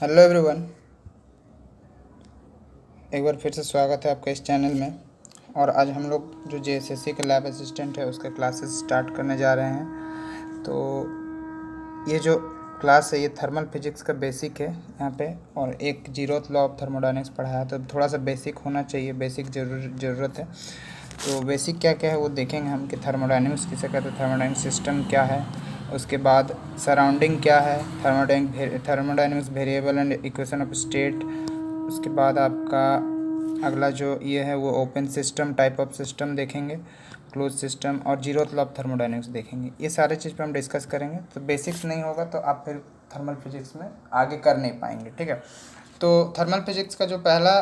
Hello everyone. एक बार फिर से स्वागत है आपका इस चैनल में। और आज हम लोग जो जेएसएससी के लैब असिस्टेंट है उसका क्लासेस स्टार्ट करने जा रहे हैं। तो ये जो क्लास है ये थर्मल फिजिक्स का बेसिक है यहाँ पे, और एक जीरोथ लॉ ऑफ थर्मोडायनेमिक्स पढ़ाया है, तो थोड़ा सा बेसिक होना चाहिए, बेसिक ज़रूरत है। तो बेसिक क्या क्या है वो देखेंगे हम कि थर्मोडायनेमिक्स किसे कहते हैं, थर्मोडायनेमिक सिस्टम क्या है, उसके बाद सराउंडिंग क्या है, thermodynamics variable and equation of state. उसके बाद आपका अगला जो ये है वो open system, type of system देखेंगे, क्लोज सिस्टम, और जीरोथ लॉ ऑफ थर्मोडायनेमिक्स देखेंगे। ये सारे चीज़ पे हम डिस्कस करेंगे। तो बेसिक्स नहीं होगा तो आप फिर थर्मल फिजिक्स में आगे कर नहीं पाएंगे, ठीक है। तो थर्मल फिजिक्स का जो पहला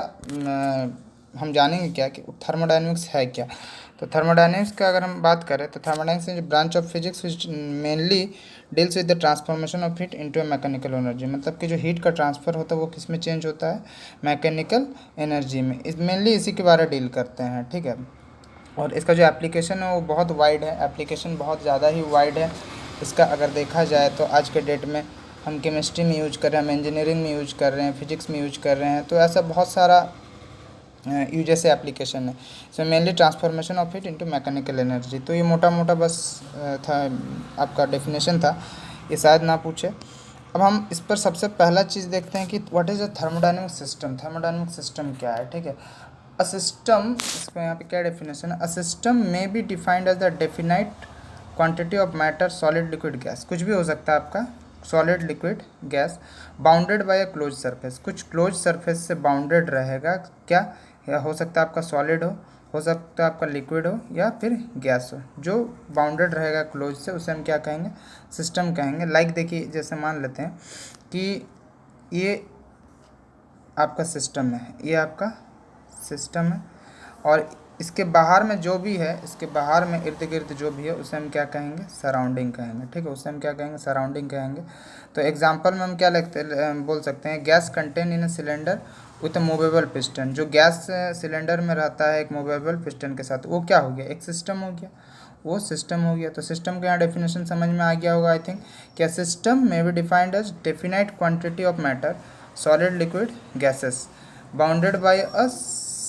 हम जानेंगे क्या कि थर्मोडायनेमिक्स है क्या। तो थर्मोडायनेमिक्स का अगर हम बात करें तो thermodynamics is branch of physics which mainly deals with the transformation of heat into A mechanical energy. मतलब कि जो हीट का ट्रांसफ़र होता है वो किस में चेंज होता है, मैकेनिकल एनर्जी में। इस मेनली इसी के बारे डील करते हैं, ठीक है। और इसका जो एप्लीकेशन है वो बहुत वाइड है, एप्लीकेशन बहुत ज़्यादा ही वाइड है इसका। अगर देखा जाए तो आज के डेट में हम केमिस्ट्री में यूज कर रहे हैं, हम इंजीनियरिंग में यूज कर रहे हैं, फिजिक्स में यूज कर रहे हैं। तो ऐसा बहुत सारा यूजेस है, एप्लीकेशन है। इसमें mainly transformation of it into mechanical energy. तो ये मोटा मोटा बस था आपका डेफिनेशन था, ये शायद ना पूछे। अब हम इस पर सबसे पहला चीज़ देखते हैं कि what is a thermodynamic system. Thermodynamic system क्या है, ठीक है। अ सिस्टम, इसको यहाँ पे क्या डेफिनेशन है, अ सिस्टम में be defined as the definite quantity of matter solid liquid gas. कुछ भी हो सकता है आपका, solid liquid gas, bounded by a close surface. कुछ क्लोज सरफेस से बाउंडेड रहेगा क्या, या हो सकता है आपका सॉलिड हो सकता है आपका लिक्विड हो, या फिर गैस हो। जो बाउंडेड रहेगा क्लोज से उसे हम क्या कहेंगे, सिस्टम कहेंगे। लाइक देखिए, जैसे मान लेते हैं कि ये आपका सिस्टम है, ये आपका सिस्टम है, और इसके बाहर में जो भी है, इसके बाहर में इर्द गिर्द जो भी है उसे हम क्या कहेंगे, सराउंडिंग कहेंगे, ठीक है। उसे हम क्या कहेंगे, सराउंडिंग कहेंगे। तो एग्जांपल में हम क्या बोल सकते हैं, gas contain in a cylinder with a movable piston. जो गैस सिलेंडर में रहता है एक मूवेबल पिस्टन के साथ, वो क्या हो गया, एक सिस्टम हो गया, वो सिस्टम हो गया। तो सिस्टम का यहाँ डेफिनेशन समझ में आ गया होगा आई थिंक। क्या सिस्टम में be defined as definite quantity of matter solid liquid gases bounded by a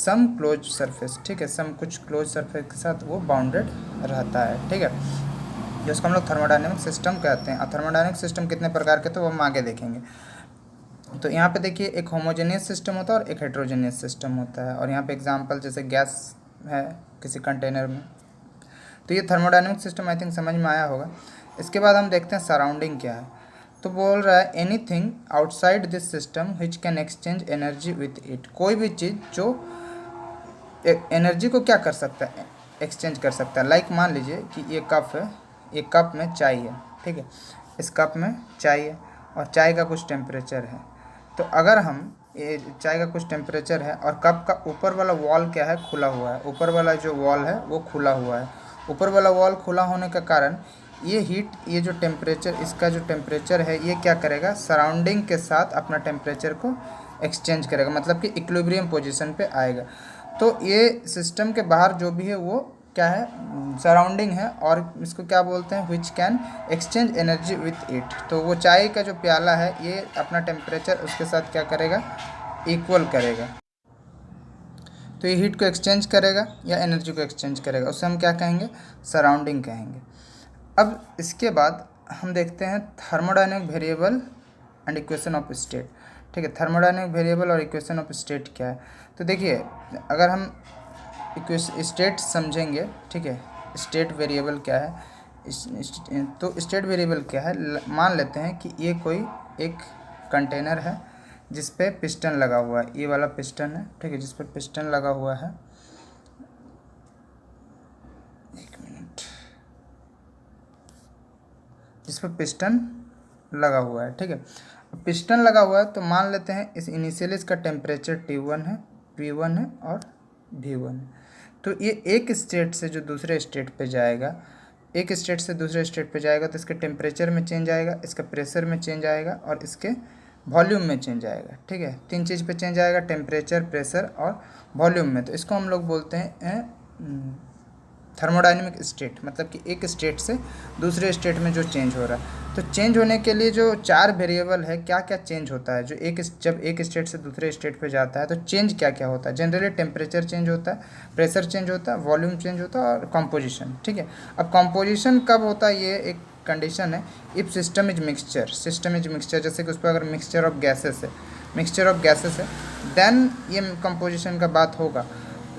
some close surface, ठीक है। सम कुछ क्लोज सरफेस के साथ वो बाउंडेड रहता है, ठीक है, जिसको हम लोग थर्मोडायनेमिक सिस्टम कहते हैं। और थर्मोडायनेमिक सिस्टम कितने प्रकार के, तो वो हम आगे देखेंगे। तो यहाँ पे देखिए, एक होमोजेनियस सिस्टम होता है और एक हेट्रोजेनियस सिस्टम होता है। और यहाँ पे एग्जांपल जैसे गैस है किसी कंटेनर में। तो ये थर्मोडायनेमिक सिस्टम आई थिंक समझ में आया होगा। इसके बाद हम देखते हैं सराउंडिंग क्या है। तो बोल रहा है anything outside this system which can exchange energy with it. कोई भी चीज़ जो एनर्जी को क्या कर सकता है, एक्सचेंज कर सकता है। लाइक मान लीजिए कि ये कप है, ये कप में चाय है, ठीक है। इस कप में चाय है और चाय का कुछ टेम्परेचर है। तो अगर हम ये चाय का कुछ टेम्परेचर है और कप का ऊपर वाला वॉल क्या है, खुला हुआ है, ऊपर वाला जो वॉल है वो खुला हुआ है। ऊपर वाला वॉल खुला होने के कारण ये हीट, ये जो टेम्परेचर, इसका जो टेम्परेचर है ये क्या करेगा, सराउंडिंग के साथ अपना टेम्परेचर को एक्सचेंज करेगा, मतलब कि इक्विलिब्रियम पोजीशन पे आएगा। तो ये सिस्टम के बाहर जो भी है वो क्या है, सराउंडिंग है, और इसको क्या बोलते हैं, which can exchange energy with it. तो वो चाय का जो प्याला है ये अपना टेम्परेचर उसके साथ क्या करेगा, इक्वल करेगा। तो ये हीट को एक्सचेंज करेगा या एनर्जी को एक्सचेंज करेगा, उसे हम क्या कहेंगे, सराउंडिंग कहेंगे। अब इसके बाद हम देखते हैं thermodynamic variable and equation of state, ठीक है। थर्मोडायनेमिक वेरिएबल और इक्वेशन ऑफ स्टेट क्या है। तो देखिए, अगर हम स्टेट समझेंगे, ठीक है, स्टेट वेरिएबल क्या है, तो स्टेट वेरिएबल क्या है, मान लेते हैं कि ये कोई एक कंटेनर है जिस पे पिस्टन लगा हुआ है, ये वाला पिस्टन है, ठीक है, जिस पे पिस्टन लगा हुआ है। एक मिनट, जिस पर पिस्टन लगा हुआ है, ठीक है। पिस्टन लगा हुआ है तो मान लेते हैं इस इनिशियली इसका टेम्परेचर T1 है, P1 है और V1 है। तो ये एक स्टेट से जो दूसरे स्टेट पे जाएगा, एक स्टेट से दूसरे स्टेट पे जाएगा तो इसके टेम्परेचर में चेंज आएगा, इसका प्रेशर में चेंज आएगा और इसके वॉल्यूम में चेंज आएगा, ठीक है। तीन चीज़ पे चेंज आएगा, टेम्परेचर, प्रेशर और वॉल्यूम में। तो इसको हम लोग बोलते हैं थर्मोडाइनमिक स्टेट मतलब कि एक स्टेट से दूसरे स्टेट में जो चेंज हो रहा है। तो चेंज होने के लिए जो 4 वेरिएबल है, क्या क्या चेंज होता है जो जब एक स्टेट से दूसरे स्टेट पे जाता है तो चेंज क्या क्या होता है। जनरली टेम्परेचर चेंज होता है, प्रेशर चेंज होता है, वॉल्यूम चेंज होता है और कंपोजिशन। ठीक है, अब कंपोजिशन कब होता है, ये एक कंडीशन है if system is mixture. System is mixture जैसे कि उस पर अगर मिक्सचर ऑफ गैसेस है देन ये कंपोजिशन का बात होगा,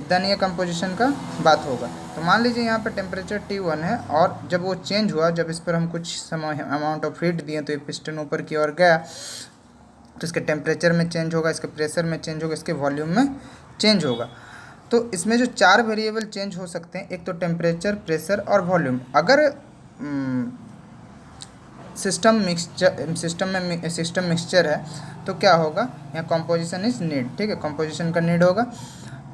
देन ये कंपोजिशन का बात होगा। तो मान लीजिए यहाँ पर टेम्परेचर T1 है और जब वो चेंज हुआ, जब इस पर हम कुछ समय अमाउंट ऑफ हीट दिए तो ये पिस्टन ऊपर की ओर गया, तो इसके टेम्परेचर में चेंज होगा, इसके प्रेशर में चेंज होगा, इसके वॉल्यूम में चेंज होगा। तो इसमें जो 4 वेरिएबल चेंज हो सकते हैं, एक तो टेम्परेचर, प्रेशर और वॉल्यूम। अगर सिस्टम मिक्सचर है तो क्या होगा, यहाँ कंपोजिशन इज नीड। ठीक है, कंपोजिशन का नीड होगा।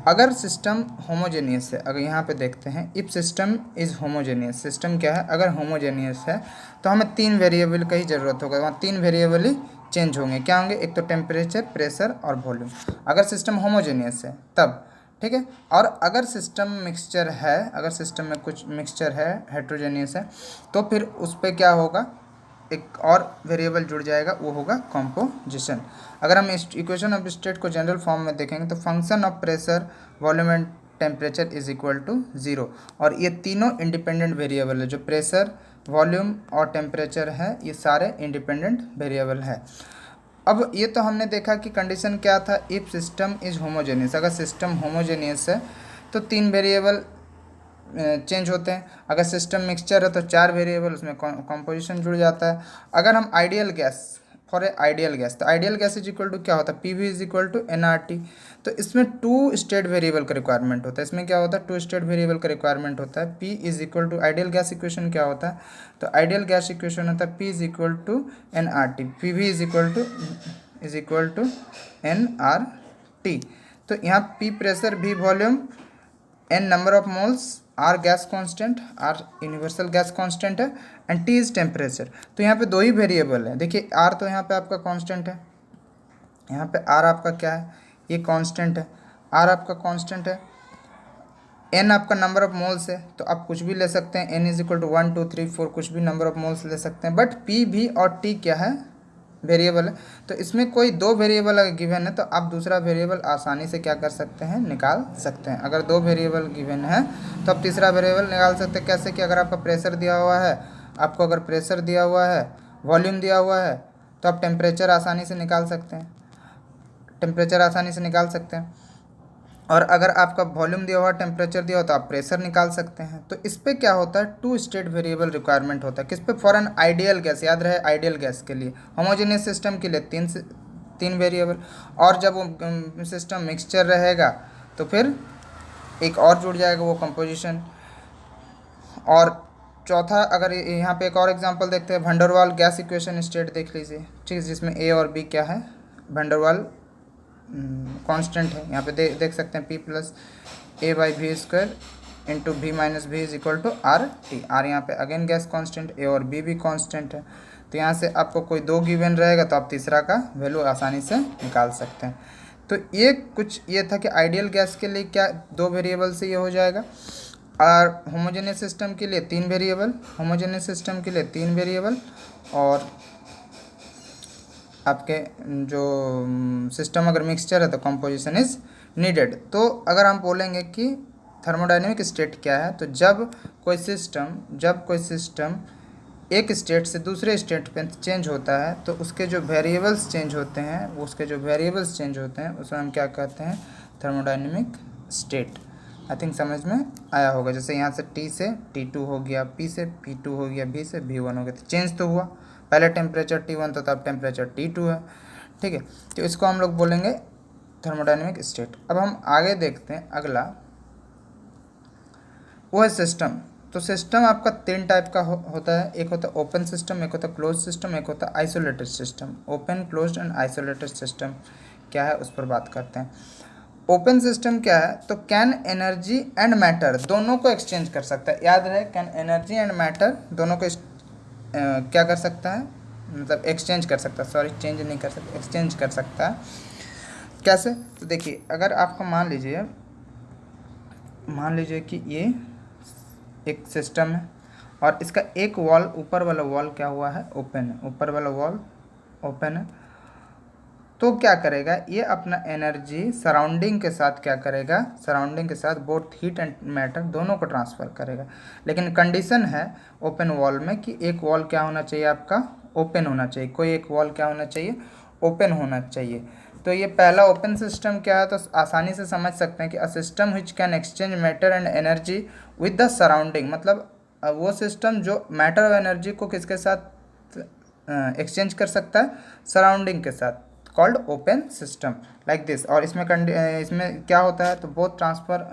अगर सिस्टम होमोजेनियस है, अगर यहाँ पे देखते हैं if system is homogeneous, system क्या है, अगर होमोजेनियस है तो हमें 3 वेरिएबल का ही ज़रूरत होगा, वहाँ 3 वेरिएबल ही चेंज होंगे। क्या होंगे, एक तो टेम्परेचर, प्रेशर और वॉल्यूम, अगर सिस्टम होमोजेनियस है तब। ठीक है, और अगर सिस्टम मिक्सचर है, अगर सिस्टम में कुछ मिक्सचर है, हेट्रोजेनियस है, तो फिर उस पर क्या होगा, एक और वेरिएबल जुड़ जाएगा, वो होगा कंपोजिशन। अगर हम इस इक्वेशन ऑफ स्टेट को जनरल फॉर्म में देखेंगे तो function of pressure, volume and temperature is equal to 0। और ये तीनों इंडिपेंडेंट वेरिएबल है, जो प्रेशर, वॉल्यूम और टेम्परेचर है, ये सारे इंडिपेंडेंट वेरिएबल है। अब ये तो हमने देखा कि कंडीशन क्या था, इफ सिस्टम इज होमोजेनियस। अगर सिस्टम होमोजेनियस है तो 3 वेरिएबल चेंज होते हैं। अगर सिस्टम मिक्सचर है तो 4 वेरिएबल, उसमें कंपोजिशन जुड़ जाता है। अगर हम ideal gas, for a ideal gas, तो ideal gas is equal to क्या होता है, PV is equal to nRT। तो इसमें 2 स्टेट वेरिएबल का रिक्वायरमेंट होता है। इसमें क्या होता है, 2 स्टेट वेरिएबल का रिक्वायरमेंट होता है। P is equal to ideal gas equation क्या होता है, तो आइडियल गैस इक्वेशन होता है P is equal to nRT, PV is equal to nRT। तो यहाँ P pressure, V volume, n number of moles, R gas constant, R universal gas constant है, and T is temperature. तो यहाँ पे 2 ही variable है। देखिए R तो यहाँ पे आपका कांस्टेंट है, यहाँ पे R आपका क्या है, ये कांस्टेंट है, R आपका कांस्टेंट है। n आपका नंबर ऑफ मोल्स है, तो आप कुछ भी ले सकते हैं, n इज इक्वल टू 1 2 3 4, कुछ भी नंबर ऑफ मोल्स ले सकते हैं। बट P, V और T क्या है, वेरिएबल है। तो इसमें कोई 2 वेरिएबल अगर गिवन है तो आप दूसरा वेरिएबल आसानी से क्या कर सकते हैं, निकाल सकते हैं। अगर 2 वेरिएबल गिवन है तो आप तीसरा वेरिएबल निकाल सकते हैं। कैसे कि अगर आपका प्रेशर दिया हुआ है, आपको अगर प्रेशर दिया हुआ है, वॉल्यूम दिया हुआ है, तो आप टेम्परेचर आसानी से निकाल सकते हैं, टेम्परेचर आसानी से निकाल सकते हैं। और अगर आपका वॉल्यूम दिया हुआ, टेम्परेचर दिया हो, तो आप प्रेशर निकाल सकते हैं। तो इस पे क्या होता है, 2 स्टेट वेरिएबल रिक्वायरमेंट होता है। किस पे, फॉर एन आइडियल गैस, याद रहे आइडियल गैस के लिए। होमोजेनियस सिस्टम के लिए 3 वेरिएबल, और जब वो सिस्टम मिक्सचर रहेगा तो फिर एक और जुड़ जाएगा, वो कंपोजिशन। और चौथा, अगर यहाँ पे एक और एग्जांपल देखते हैं, वंडरवाल गैस इक्वेशन स्टेट देख लीजिए। ठीक है, जिसमें A और B क्या है, वंडरवाल कांस्टेंट है। यहाँ पे देख सकते हैं P plus A by V square into V minus V is equal to RT। R यहाँ पे अगेन गैस कांस्टेंट, A और B भी कांस्टेंट है। तो यहाँ से आपको कोई 2 गिवन रहेगा तो आप तीसरा का वैल्यू आसानी से निकाल सकते हैं। तो ये था कि आइडियल गैस के लिए क्या 2 वेरिएबल से ये हो जाएगा, और होमोजेनियस सिस्टम के लिए 3 वेरिएबल, होमोजेनियस सिस्टम के लिए 3 वेरिएबल, और आपके जो सिस्टम अगर मिक्सचर है तो कंपोजिशन इज नीडेड। तो अगर हम बोलेंगे कि थर्मोडायनेमिक स्टेट क्या है, तो जब कोई सिस्टम एक स्टेट से दूसरे स्टेट पे चेंज होता है तो उसके जो वेरिएबल्स चेंज होते हैं, उसमें हम क्या कहते हैं, थर्मोडायनेमिक स्टेट। आई थिंक समझ में आया होगा। जैसे यहाँ से T से T2 हो गया, P से P2 हो गया, V से V1 हो गया, तो चेंज तो हुआ। पहले टेम्परेचर T1 था, तब टेम्परेचर T2 है। ठीक है, तो इसको हम लोग बोलेंगे थर्मोडायनेमिक स्टेट। अब हम आगे देखते हैं, अगला वो है सिस्टम। तो सिस्टम आपका 3 टाइप का होता है। एक होता है ओपन सिस्टम, एक होता है क्लोज सिस्टम, एक होता है isolated system. Open, closed end isolated system क्या है, उस पर बात करते हैं। ओपन सिस्टम क्या है, तो कैन एनर्जी एंड मैटर दोनों को एक्सचेंज कर सकता है। याद रहे, कैन एनर्जी एंड मैटर दोनों को क्या कर सकता है, मतलब एक्सचेंज कर सकता है, सॉरी चेंज नहीं कर सकता, एक्सचेंज कर सकता है। कैसे, तो देखिए, अगर आपको मान लीजिए कि ये एक सिस्टम है और इसका एक वॉल, ऊपर वाला वॉल क्या हुआ है, ओपन है, ऊपर वाला वॉल ओपन है। तो क्या करेगा ये, अपना एनर्जी सराउंडिंग के साथ क्या करेगा, सराउंडिंग के साथ बोथ हीट एंड मैटर दोनों को ट्रांसफ़र करेगा। लेकिन कंडीशन है ओपन वॉल में कि एक वॉल क्या होना चाहिए आपका, ओपन होना चाहिए, कोई एक वॉल क्या होना चाहिए, ओपन होना चाहिए। तो ये पहला ओपन सिस्टम क्या है, तो आसानी से समझ सकते हैं कि a system which can exchange matter and energy with the surrounding, मतलब वो सिस्टम जो मैटर और एनर्जी को किसके साथ एक्सचेंज कर सकता है, सराउंडिंग के साथ, called open system like this. और इसमें क्या होता है, तो बोथ ट्रांसफ़र,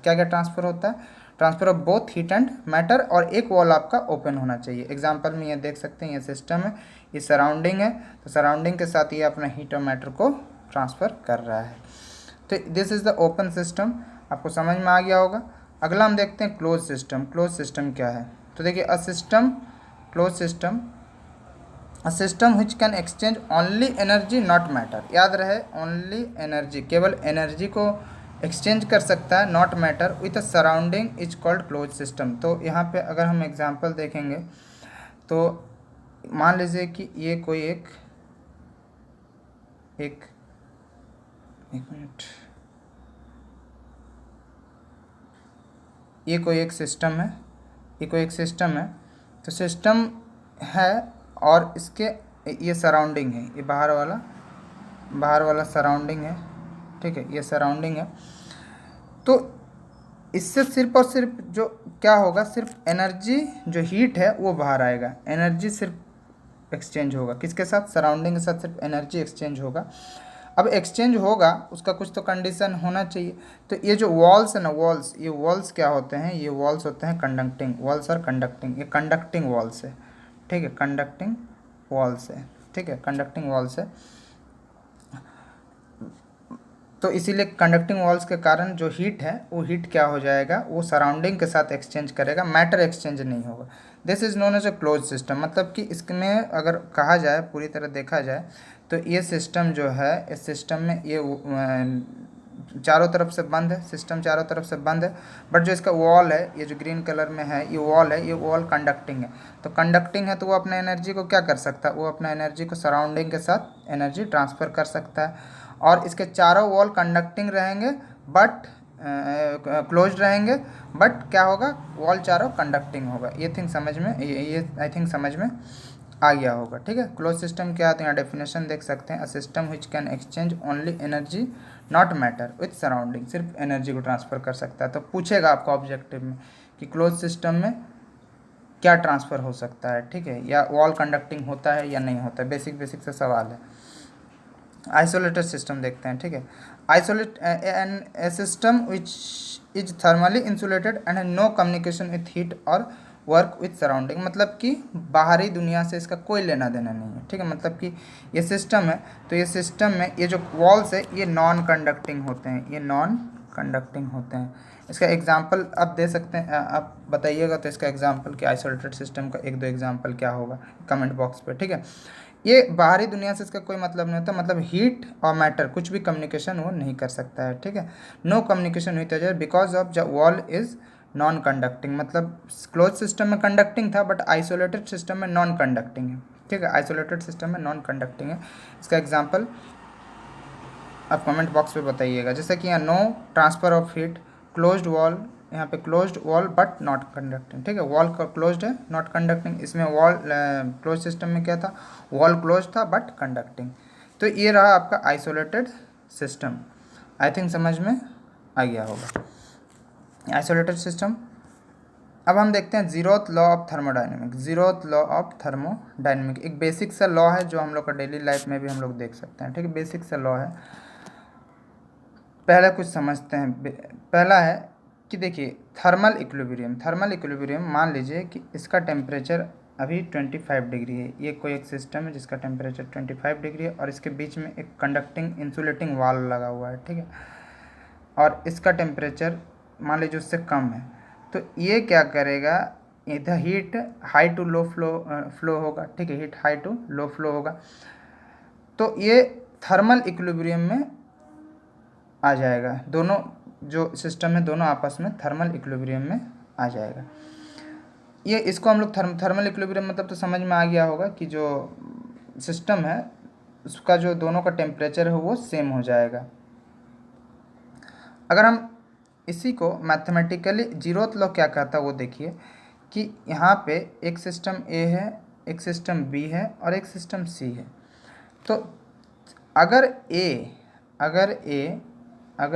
क्या क्या ट्रांसफ़र होता है, transfer of both heat and matter, और एक वॉल आपका ओपन होना चाहिए। एग्जांपल में ये देख सकते हैं, ये सिस्टम है, ये सराउंडिंग है, तो सराउंडिंग के साथ ये अपना हीट और मैटर को ट्रांसफ़र कर रहा है। तो this is the open system, आपको समझ में आ गया होगा। अगला हम देखते हैं क्लोज सिस्टम। क्लोज सिस्टम क्या है, तो देखिए a system, close system, a system which can exchange only energy not matter, याद रहे ओनली एनर्जी, केवल एनर्जी को एक्सचेंज कर सकता है, not matter, with a surrounding is called close system. तो यहाँ पे अगर हम एग्जांपल देखेंगे तो मान लीजिए कि ये कोई एक एक एक मिनट, ये कोई एक सिस्टम है, ये कोई एक सिस्टम है, तो सिस्टम है और इसके ये सराउंडिंग है, ये बाहर वाला सराउंडिंग है, ठीक है, ये सराउंडिंग है। तो इससे सिर्फ और सिर्फ जो क्या होगा, सिर्फ एनर्जी जो हीट है वो बाहर आएगा, एनर्जी सिर्फ एक्सचेंज होगा, किसके साथ, सराउंडिंग के साथ सिर्फ एनर्जी एक्सचेंज होगा। अब एक्सचेंज होगा, उसका कुछ तो कंडीशन होना चाहिए। तो ये जो वॉल्स है ना, वॉल्स, ये वॉल्स क्या होते हैं, ये वॉल्स होते हैं कंडक्टिंग, वॉल्स और कंडक्टिंग, ये कंडक्टिंग वॉल्स है, ठीक है, कंडक्टिंग वॉल्स है, ठीक है, कंडक्टिंग वॉल्स है। तो इसीलिए कंडक्टिंग वॉल्स के कारण जो हीट है वो हीट क्या हो जाएगा, वो सराउंडिंग के साथ एक्सचेंज करेगा, मैटर एक्सचेंज नहीं होगा। This is known as a close system, मतलब कि इसमें अगर कहा जाए, पूरी तरह देखा जाए, तो ये सिस्टम जो है, इस सिस्टम में ये चारों तरफ से बंद है, सिस्टम चारों तरफ से बंद है, बट जो इसका वॉल है, ये जो ग्रीन कलर में है, ये वॉल है, ये वॉल कंडक्टिंग है। तो कंडक्टिंग है तो वो अपने एनर्जी को क्या कर सकता है, वो अपना एनर्जी को सराउंडिंग के साथ एनर्जी ट्रांसफ़र कर सकता है। और इसके चारों वॉल कंडक्टिंग रहेंगे, बट क्लोज रहेंगे, बट क्या होगा, वॉल चारों कंडक्टिंग होगा। ये थिंग समझ में, ये आई थिंक समझ में आ गया होगा, ठीक है। क्लोज सिस्टम क्या है, तो यहाँ डेफिनेशन देख सकते हैं, a system which can exchange only energy not matter with surrounding, सिर्फ एनर्जी को ट्रांसफ़र कर सकता है। तो पूछेगा आपको ऑब्जेक्टिव में कि क्लोज सिस्टम में क्या ट्रांसफ़र हो सकता है, ठीक है, या वॉल कंडक्टिंग होता है या नहीं होता है, बेसिक से सवाल है। आइसोलेटेड सिस्टम देखते हैं, ठीक है। Isolate an a system which is thermally insulated and no communication with heat और वर्क विथ सराउंडिंग, मतलब कि बाहरी दुनिया से इसका कोई लेना देना नहीं है, ठीक है। मतलब कि ये सिस्टम है, तो ये सिस्टम में ये जो वॉल्स है ये नॉन कंडक्टिंग होते हैं, ये नॉन कंडक्टिंग होते हैं। इसका एग्जांपल आप दे सकते हैं, आप बताइएगा तो इसका एग्जांपल कि आइसोलेटेड सिस्टम का एक दो एग्जांपल क्या होगा कमेंट बॉक्स पे, ठीक है। ये बाहरी दुनिया से इसका कोई मतलब नहीं होता, मतलब हीट और मैटर कुछ भी कम्युनिकेशन वो नहीं कर सकता है, ठीक है। नो कम्युनिकेशन हुई तो because of the wall is non conducting, मतलब क्लोज सिस्टम में कंडक्टिंग था, बट आइसोलेटेड सिस्टम में नॉन कंडक्टिंग है, ठीक है, आइसोलेटेड सिस्टम में नॉन कंडक्टिंग है। इसका एग्जाम्पल आप कमेंट बॉक्स पे बताइएगा। जैसे कि यहाँ no transfer of heat, closed wall, यहाँ पे closed wall but not conducting, ठीक है, वॉल का क्लोज्ड है, नॉट कंडक्टिंग। इसमें वॉल क्लोज सिस्टम में क्या था, वॉल क्लोज था बट कंडक्टिंग। तो ये रहा आपका आइसोलेटेड सिस्टम, आई थिंक समझ में आ गया होगा आइसोलेटेड सिस्टम। अब हम देखते हैं zeroth law of thermodynamic. Zeroth law of thermodynamic एक बेसिक सा लॉ है जो हम लोग का डेली लाइफ में भी हम लोग देख सकते हैं, ठीक है, बेसिक सा लॉ है। पहले कुछ समझते हैं। पहला है कि देखिए थर्मल इक्विलिब्रियम, थर्मल इक्विलिब्रियम मान लीजिए कि इसका टेम्परेचर अभी 25 डिग्री है, ये कोई एक सिस्टम है जिसका टेम्परेचर 25 डिग्री है और इसके बीच में एक कंडक्टिंग इंसुलेटिंग वाल लगा हुआ है, ठीक है, और इसका टेम्परेचर मान लीजिए उससे कम है। तो ये क्या करेगा, इधर heat high to low flow होगा, ठीक है, heat high to low flow होगा। तो ये थर्मल इक्विलिब्रियम में आ जाएगा, दोनों जो सिस्टम है दोनों आपस में थर्मल इक्विलिब्रियम में आ जाएगा। ये इसको हम लोग थर्मल इक्विलिब्रियम मतलब तो समझ में आ गया होगा कि जो सिस्टम है उसका जो दोनों का टेम्परेचर है वो सेम हो जाएगा। अगर हम इसी को मैथमेटिकली जीरोथ लॉ क्या कहता है वो देखिए कि यहाँ पे एक सिस्टम ए है, एक सिस्टम बी है और एक सिस्टम सी है। तो अगर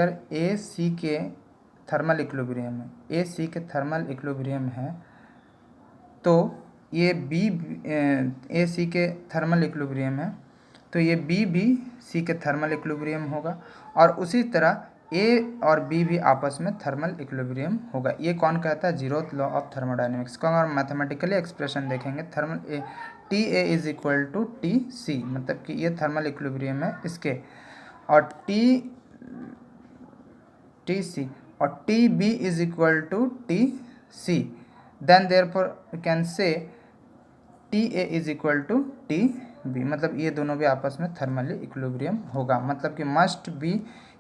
ए सी के थर्मल इक्विलिब्रियम है, ए सी के थर्मल इक्विलिब्रियम है, तो ये बी ए सी के थर्मल इक्विलिब्रियम है, तो ये बी भी सी के थर्मल इक्विलिब्रियम होगा। और उसी तरह ए और बी भी आपस में थर्मल इक्विलिब्रियम होगा। ये कौन कहता है? जीरोथ लॉ ऑफ थर्मोडायनेमिक्स को अगर मैथमेटिकली एक्सप्रेशन देखेंगे, thermal T A is equal to T C, मतलब कि ये थर्मल इक्विलिब्रियम है इसके, और टी सी और T B is equal to T C, then therefore you can say T A is equal to T B, मतलब ये दोनों भी आपस में थर्मली इक्विलिब्रियम होगा। मतलब कि मस्ट बी,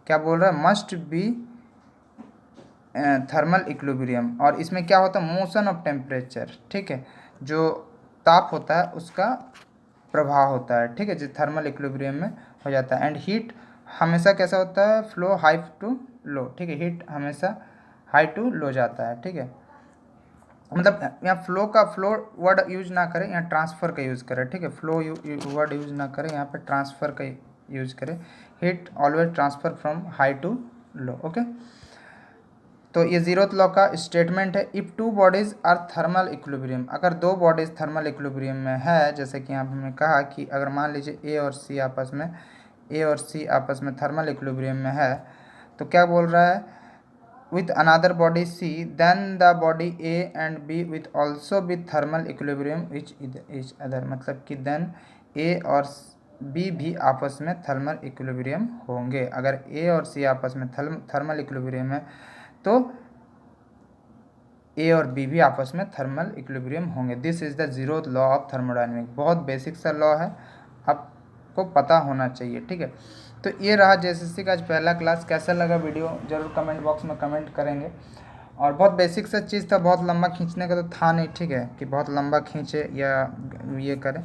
क्या बोल रहा है, मस्ट बी थर्मल इक्विलिब्रियम। और इसमें क्या होता है? मोशन ऑफ टेम्परेचर, ठीक है, जो ताप होता है उसका प्रभाव होता है, ठीक है, जो थर्मल इक्विलिब्रियम में हो जाता है। एंड हीट हमेशा कैसा होता है? फ्लो हाई टू लो, ठीक है, हीट हमेशा हाई टू लो जाता है, ठीक है। मतलब यहाँ फ्लो वर्ड यूज ना करें, यहाँ ट्रांसफ़र का यूज़ करें, ठीक है, फ्लो वर्ड यूज ना करें, यहाँ पे ट्रांसफ़र का यूज करें। Heat always transfer from high to low, okay. तो ये जीरोथ लॉ का स्टेटमेंट है। If two bodies are thermal equilibrium, अगर दो बॉडीज़ थर्मल इक्विलिब्रियम में है, जैसे कि यहाँ पे हमने कहा कि अगर मान लीजिए ए और सी आपस में थर्मल इक्विलिब्रियम में है, तो क्या बोल रहा है? with another body C, then the body A and B with also with thermal equilibrium each other, मतलब कि then A और B भी आपस में थर्मल इक्विलिब्रियम होंगे। अगर A और C आपस में थर्मल इक्विलिब्रियम है तो A और B भी आपस में थर्मल इक्विलिब्रियम होंगे। This is the zeroth law of thermodynamics. बहुत बेसिक सा लॉ है, आपको पता होना चाहिए, ठीक है। तो ये रहा जेएसएससी का आज पहला क्लास। कैसा लगा वीडियो जरूर कमेंट बॉक्स में कमेंट करेंगे। और बहुत बेसिक सा चीज़ था, बहुत लंबा खींचने का तो था नहीं, ठीक है, कि बहुत लंबा खींचे या ये करें,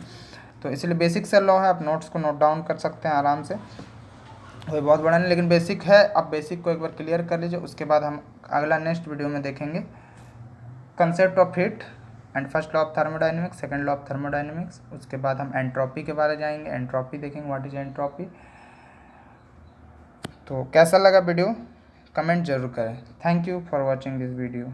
तो इसलिए बेसिक सा लॉ है। आप नोट्स को नोट डाउन कर सकते हैं आराम से, कोई बहुत बड़ा नहीं, लेकिन बेसिक है। आप बेसिक को एक बार क्लियर कर लीजिए, उसके बाद हम अगला नेक्स्ट वीडियो में देखेंगे concept of heat and first law of thermodynamics, second law of thermodynamics. उसके बाद हम एंट्रोपी के बारे में जाएंगे, एंट्रोपी देखेंगे, व्हाट इज एंट्रोपी। तो कैसा लगा वीडियो कमेंट जरूर करें। Thank you for watching this video.